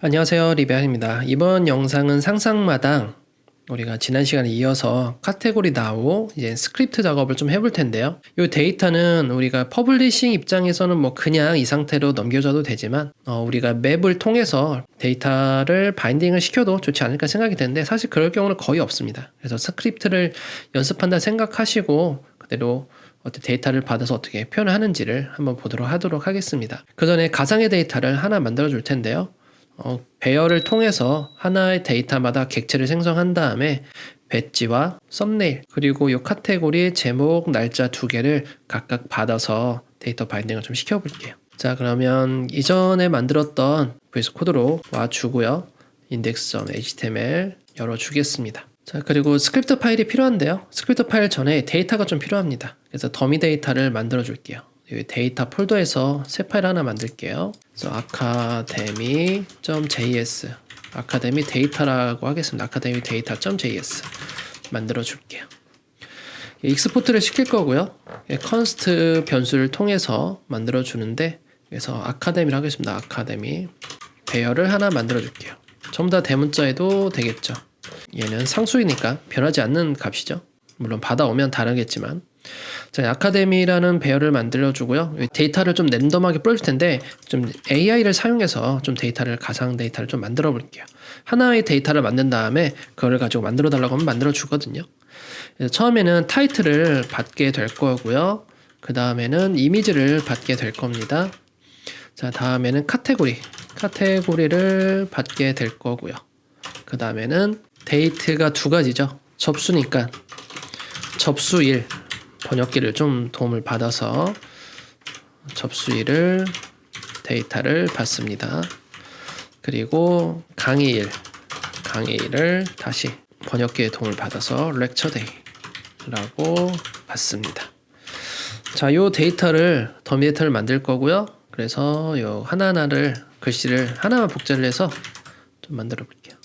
안녕하세요, 리베안입니다. 이번 영상은 상상마당 우리가 지난 시간에 이어서 카테고리 나오 이제 스크립트 작업을 좀 해볼 텐데요. 이 데이터는 우리가 퍼블리싱 입장에서는 뭐 그냥 이 상태로 넘겨줘도 되지만 우리가 맵을 통해서 데이터를 바인딩을 시켜도 좋지 않을까 생각이 되는데 사실 그럴 경우는 거의 없습니다. 그래서 스크립트를 연습한다 생각하시고 그대로 어떤 데이터를 받아서 어떻게 표현을 하는지를 한번 보도록 하겠습니다. 그 전에 가상의 데이터를 하나 만들어 줄 텐데요. 배열을 통해서 하나의 데이터마다 객체를 생성한 다음에 배지와 썸네일 그리고 이 카테고리 제목, 날짜 두 개를 각각 받아서 데이터 바인딩을 좀 시켜볼게요. 자, 그러면 이전에 만들었던 VS 코드로 와주고요. index.html 열어주겠습니다. 자, 그리고 스크립트 파일이 필요한데요. 스크립트 파일 전에 데이터가 좀 필요합니다. 그래서 더미 데이터를 만들어 줄게요. 여기 데이터 폴더에서 새 파일 하나 만들게요. 그래서 academy.js 아카데미 데이터라고 하겠습니다. academy data.js 만들어 줄게요. 익스포트를 시킬 거고요. const 변수를 통해서 만들어 주는데 그래서 academy를 하겠습니다. academy 배열을 하나 만들어 줄게요. 전부 다 대문자에도 되겠죠. 얘는 상수이니까 변하지 않는 값이죠. 물론 받아오면 다르겠지만 자, 아카데미라는 배열을 만들어 주고요. 데이터를 좀 랜덤하게 뿌려줄 텐데 좀 AI를 사용해서 좀 데이터를 가상 데이터를 좀 만들어 볼게요. 하나의 데이터를 만든 다음에 그거를 가지고 만들어 달라고 하면 만들어 주거든요. 그래서 처음에는 타이틀을 받게 될 거고요. 그 다음에는 이미지를 받게 될 겁니다. 자, 다음에는 카테고리를 받게 될 거고요. 그 다음에는 데이트가 두 가지죠. 접수니까 접수일 번역기를 좀 도움을 받아서 접수일을 데이터를 받습니다. 그리고 강의일을 다시 번역기의 도움을 받아서 lectureDay라고 받습니다. 자, 요 데이터를 더미 데이터를 만들 거고요. 그래서 요 하나하나를 글씨를 하나만 복제를 해서 좀 만들어 볼게요.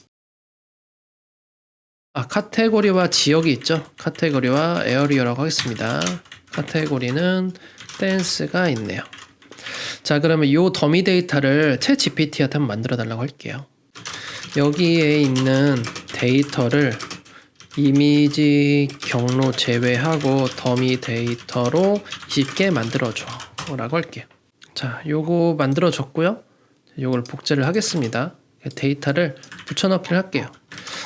카테고리와 지역이 있죠. 카테고리와 에어리어라고 하겠습니다. 카테고리는 댄스가 있네요. 자, 그러면 이 더미 데이터를 챗 GPT한테 한번 만들어 달라고 할게요. 여기에 있는 데이터를 이미지 경로 제외하고 더미 데이터로 20개 만들어 줘 라고 할게요. 자, 요거 만들어 줬고요. 요걸 복제를 하겠습니다. 데이터를 붙여넣기를 할게요.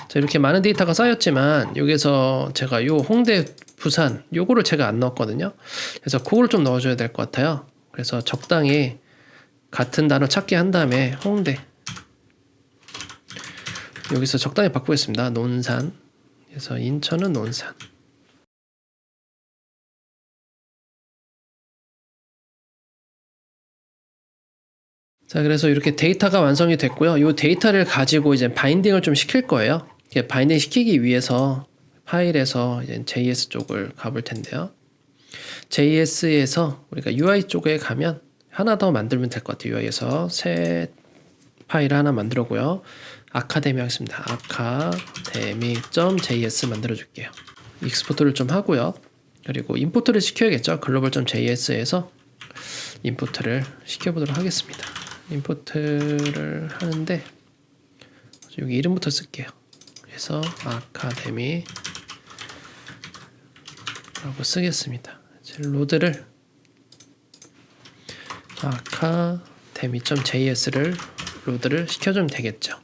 자, 이렇게 많은 데이터가 쌓였지만 여기서 제가 요 홍대, 부산 요거를 제가 안 넣었거든요. 그래서 그걸 좀 넣어줘야 될 것 같아요. 그래서 적당히 같은 단어 찾기 한 다음에 홍대 여기서 적당히 바꾸겠습니다. 논산 그래서 인천은 논산. 자, 그래서 이렇게 데이터가 완성이 됐고요. 이 데이터를 가지고 이제 바인딩을 좀 시킬 거예요. 바인딩 시키기 위해서 파일에서 이제 JS 쪽을 가볼 텐데요. JS에서 우리가 UI 쪽에 가면 하나 더 만들면 될 것 같아요. UI에서 새 파일 하나 만들었고요. 아카데미 하겠습니다. academy.js 만들어 줄게요. 익스포트를 좀 하고요. 그리고 임포트를 시켜야겠죠. 글로벌.js에서 임포트를 시켜보도록 하겠습니다. 임포트를 하는데 여기 이름부터 쓸게요. 그래서 아카데미 라고 쓰겠습니다. 로드를 academy.js를 로드를 시켜주면 되겠죠.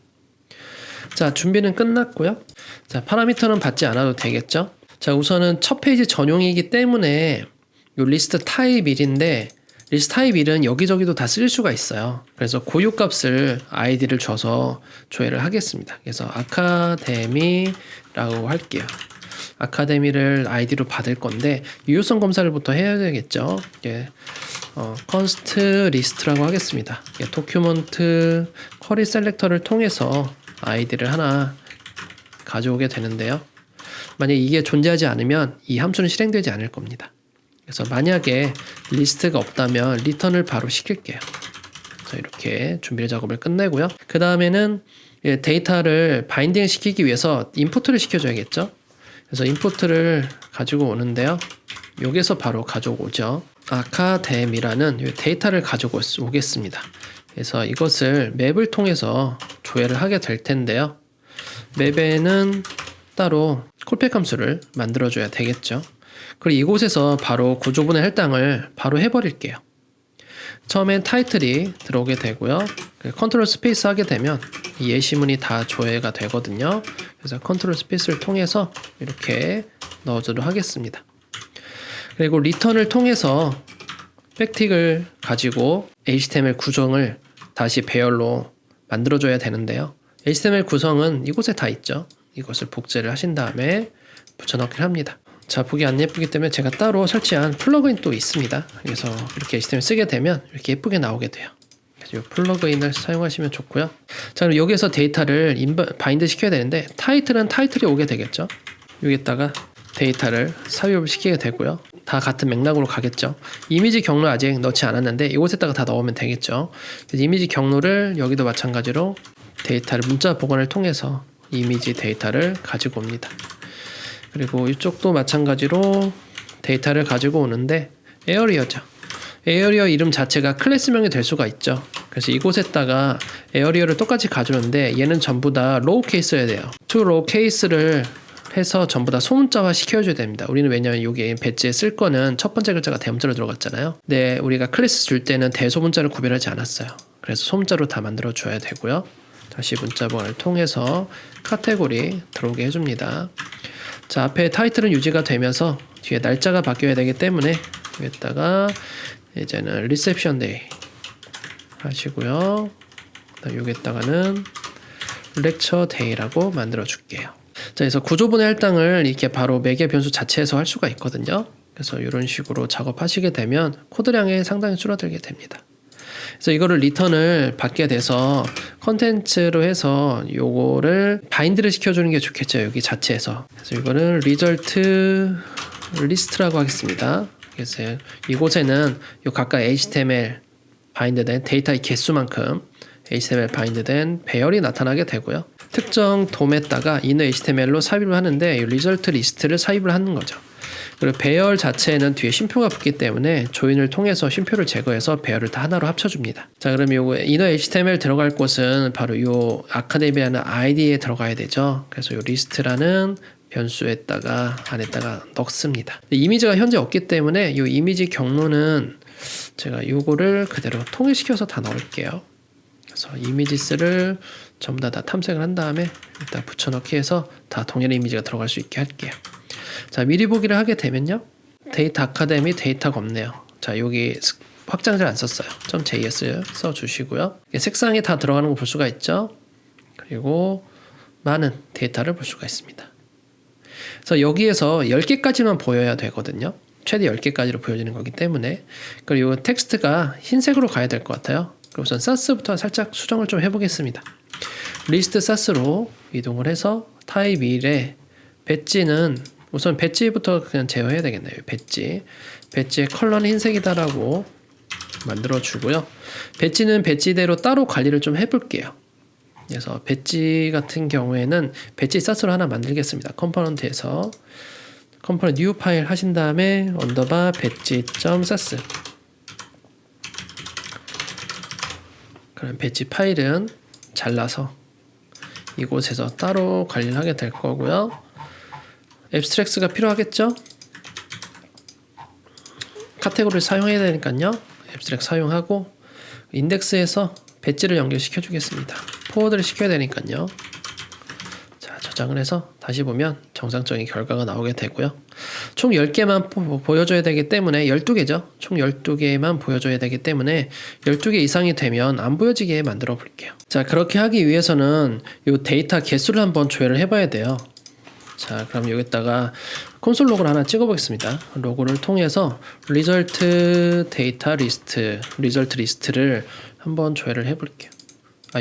자, 준비는 끝났고요. 자, 파라미터는 받지 않아도 되겠죠. 자, 우선은 첫 페이지 전용이기 때문에 요 리스트 타입 1인데 리스트 타입 1은 여기저기도 다 쓸 수가 있어요. 그래서 고유값을 아이디를 줘서 조회를 하겠습니다. 그래서 아카데미라고 할게요. 아카데미를 아이디로 받을 건데 유효성 검사를부터 해야 되겠죠. const list라고 하겠습니다. 도큐먼트 쿼리 셀렉터를 통해서 아이디를 하나 가져오게 되는데요. 만약 이게 존재하지 않으면 이 함수는 실행되지 않을 겁니다. 그래서 만약에 리스트가 없다면 리턴을 바로 시킬게요. 자, 이렇게 준비 작업을 끝내고요. 그 다음에는 데이터를 바인딩 시키기 위해서 임포트를 시켜줘야겠죠. 그래서 임포트를 가지고 오는데요. 여기서 바로 가져오죠. 아카데미라는 데이터를 가지고 오겠습니다. 그래서 이것을 맵을 통해서 구애를 하게 될 텐데요. 맵에는 따로 콜백 함수를 만들어줘야 되겠죠. 그리고 이곳에서 바로 구조분해 할당을 바로 해버릴게요. 처음엔 타이틀이 들어오게 되고요. 컨트롤 스페이스 하게 되면 이 예시문이 다 조회가 되거든요. 그래서 컨트롤 스페이스를 통해서 이렇게 넣어주도록 하겠습니다. 그리고 리턴을 통해서 백틱을 가지고 HTML 구성을 다시 배열로 만들어줘야 되는데요. HTML 구성은 이곳에 다 있죠. 이것을 복제를 하신 다음에 붙여넣기를 합니다. 자, 보기 안 예쁘기 때문에 제가 따로 설치한 플러그인 또 있습니다. 그래서 이렇게 HTML 쓰게 되면 이렇게 예쁘게 나오게 돼요. 그래서 이 플러그인을 사용하시면 좋고요. 자, 그럼 여기에서 데이터를 바인드 시켜야 되는데 타이틀은 타이틀이 오게 되겠죠. 여기다가 데이터를 삽입을 시키게 되고요. 다 같은 맥락으로 가겠죠. 이미지 경로 아직 넣지 않았는데 이곳에다가 다 넣으면 되겠죠. 그래서 이미지 경로를 여기도 마찬가지로 데이터를 문자 보관을 통해서 이미지 데이터를 가지고 옵니다. 그리고 이쪽도 마찬가지로 데이터를 가지고 오는데 에어리어죠. 에어리어 이름 자체가 클래스명이 될 수가 있죠. 그래서 이곳에다가 에어리어를 똑같이 가져오는데 얘는 전부 다 로우 케이스여야 돼요. to 로우 케이스를 해서 전부 다 소문자화 시켜줘야 됩니다. 우리는 왜냐면 여기 배지에 쓸 거는 첫 번째 글자가 대문자로 들어갔잖아요. 근데 우리가 클래스 줄 때는 대소문자를 구별하지 않았어요. 그래서 소문자로 다 만들어 줘야 되고요. 다시 문자 보관을 통해서 카테고리 들어오게 해줍니다. 자, 앞에 타이틀은 유지가 되면서 뒤에 날짜가 바뀌어야 되기 때문에 여기다가 이제는 리셉션 데이 하시고요. 여기다가는 렉처 데이라고 만들어 줄게요. 자, 그래서 구조분해 할당을 이렇게 바로 매개 변수 자체에서 할 수가 있거든요. 그래서 이런 식으로 작업하시게 되면 코드량이 상당히 줄어들게 됩니다. 그래서 이거를 리턴을 받게 돼서 컨텐츠로 해서 요거를 바인드를 시켜주는 게 좋겠죠. 여기 자체에서. 그래서 이거는 리절트 리스트라고 하겠습니다. 그래서 이곳에는 요 각각 HTML 바인드된 데이터의 개수만큼 HTML 바인드된 배열이 나타나게 되고요. 특정 돔에다가 inner HTML로 삽입을 하는데 이 리절트 리스트를 삽입을 하는 거죠. 그리고 배열 자체에는 뒤에 쉼표가 붙기 때문에 조인을 통해서 쉼표를 제거해서 배열을 다 하나로 합쳐줍니다. 자, 그럼 요거 inner HTML 들어갈 곳은 바로 요 아카데미라는 ID에 들어가야 되죠. 그래서 요 리스트라는 변수에다가 안에다가 넣습니다. 이미지가 현재 없기 때문에 이 이미지 경로는 제가 요거를 그대로 통일시켜서 다 넣을게요. 그래서 이미지스를 전부 다 탐색을 한 다음에 일단 붙여넣기 해서 다 동일한 이미지가 들어갈 수 있게 할게요. 자, 미리 보기를 하게 되면요. 데이터 아카데미 데이터가 없네요. 자, 여기 확장자를 안 썼어요. .js 써주시고요. 색상이 다 들어가는 거 볼 수가 있죠. 그리고 많은 데이터를 볼 수가 있습니다. 그래서 여기에서 10개까지만 보여야 되거든요. 최대 10개까지로 보여지는 거기 때문에. 그리고 이 텍스트가 흰색으로 가야 될 것 같아요. 그럼 우선 사스부터 살짝 수정을 좀 해보겠습니다. 리스트 사스로 이동을 해서 타입 1에 배지는 우선 배지부터 그냥 제어해야 되겠네요. 배지의 컬러는 흰색이다라고 만들어 주고요. 배지는 배지대로 따로 관리를 좀 해볼게요. 그래서 배지 같은 경우에는 배지 사스로 하나 만들겠습니다. 컴포넌트에서 컴포넌트 뉴 파일 하신 다음에 언더바 배지.sass 그럼 배지 파일은 잘라서 이곳에서 따로 관리를 하게 될 거고요. 앱스트랙스가 필요하겠죠? 카테고리를 사용해야 되니까요. 앱스트랙 사용하고 인덱스에서 배지를 연결시켜 주겠습니다. 포워드를 시켜야 되니까요. 자, 저장을 해서 다시 보면 정상적인 결과가 나오게 되고요. 총 10개만 보여줘야 되기 때문에 12개죠. 총 12개만 보여줘야 되기 때문에 12개 이상이 되면 안 보여지게 만들어 볼게요. 자, 그렇게 하기 위해서는 이 데이터 개수를 한번 조회를 해봐야 돼요. 자, 그럼 여기다가 콘솔 로그를 하나 찍어 보겠습니다. 로그를 통해서 리절트 데이터 리스트, 리절트 리스트를 한번 조회를 해볼게요.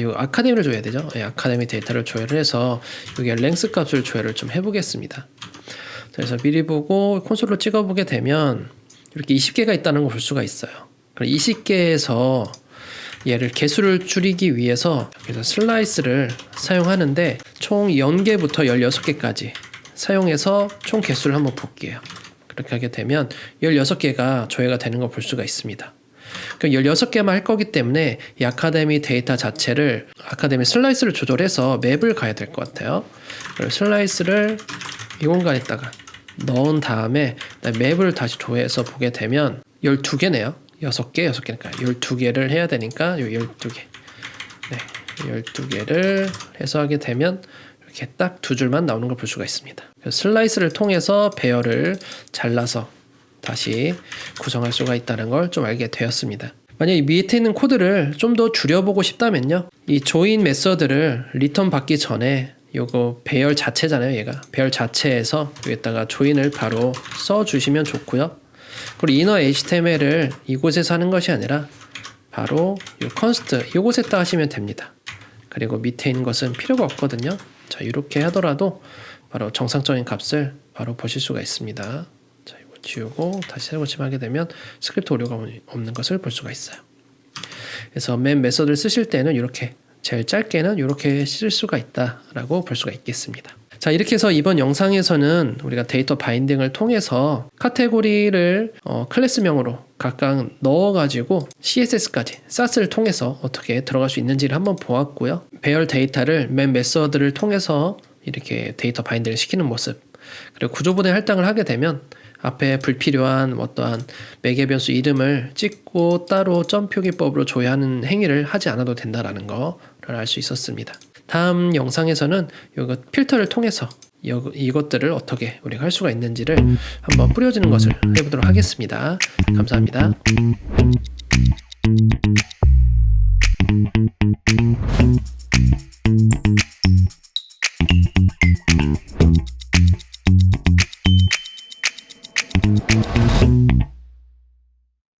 요 아카데미를 줘야 되죠. 네, 아카데미 데이터를 조회를 해서 여기 랭스 값을 조회를 좀 해보겠습니다. 그래서 미리 보고 콘솔로 찍어보게 되면 이렇게 20개가 있다는 걸 볼 수가 있어요. 그럼 20개에서 얘를 개수를 줄이기 위해서 여기서 슬라이스를 사용하는데 총 0개부터 16개까지 사용해서 총 개수를 한번 볼게요. 그렇게 하게 되면 16개가 조회가 되는 걸 볼 수가 있습니다. 그 16개만 할 거기 때문에 이 아카데미 데이터 자체를 아카데미 슬라이스를 조절해서 맵을 가야 될 것 같아요. 그리고 슬라이스를 이 공간에다가 넣은 다음에 맵을 다시 조회해서 보게 되면 12개네요. 6개, 6개니까 12개를 해야 되니까 요 12개. 네, 12개를 해서 하게 되면 이렇게 딱 두 줄만 나오는 걸 볼 수가 있습니다. 슬라이스를 통해서 배열을 잘라서 다시 구성할 수가 있다는 걸 좀 알게 되었습니다. 만약 이 밑에 있는 코드를 좀 더 줄여보고 싶다면요. 이 조인 메서드를 리턴 받기 전에 요거 배열 자체잖아요. 얘가 배열 자체에서 여기다가 조인을 바로 써주시면 좋고요. 그리고 이너 HTML을 이곳에서 하는 것이 아니라 바로 요 컨스트 이곳에다 하시면 됩니다. 그리고 밑에 있는 것은 필요가 없거든요. 자, 이렇게 하더라도 바로 정상적인 값을 바로 보실 수가 있습니다. 자, 이거 지우고 다시 새 고침하게 되면 스크립트 오류가 없는 것을 볼 수가 있어요. 그래서 맨 메서드를 쓰실 때는 이렇게 제일 짧게는 이렇게 쓸 수가 있다라고 볼 수가 있겠습니다. 자, 이렇게 해서 이번 영상에서는 우리가 데이터 바인딩을 통해서 카테고리를 클래스명으로 각각 넣어가지고 CSS까지 SAS를 통해서 어떻게 들어갈 수 있는지를 한번 보았고요. 배열 데이터를 맨 메서드를 통해서 이렇게 데이터 바인딩을 시키는 모습, 그리고 구조분해 할당을 하게 되면 앞에 불필요한 어떠한 매개 변수 이름을 찍고 따로 점 표기법으로 조회하는 행위를 하지 않아도 된다라는 거를 알 수 있었습니다. 다음 영상에서는 이거 필터를 통해서 이것들을 어떻게 우리가 할 수가 있는지를 한번 뿌려주는 것을 해보도록 하겠습니다. 감사합니다.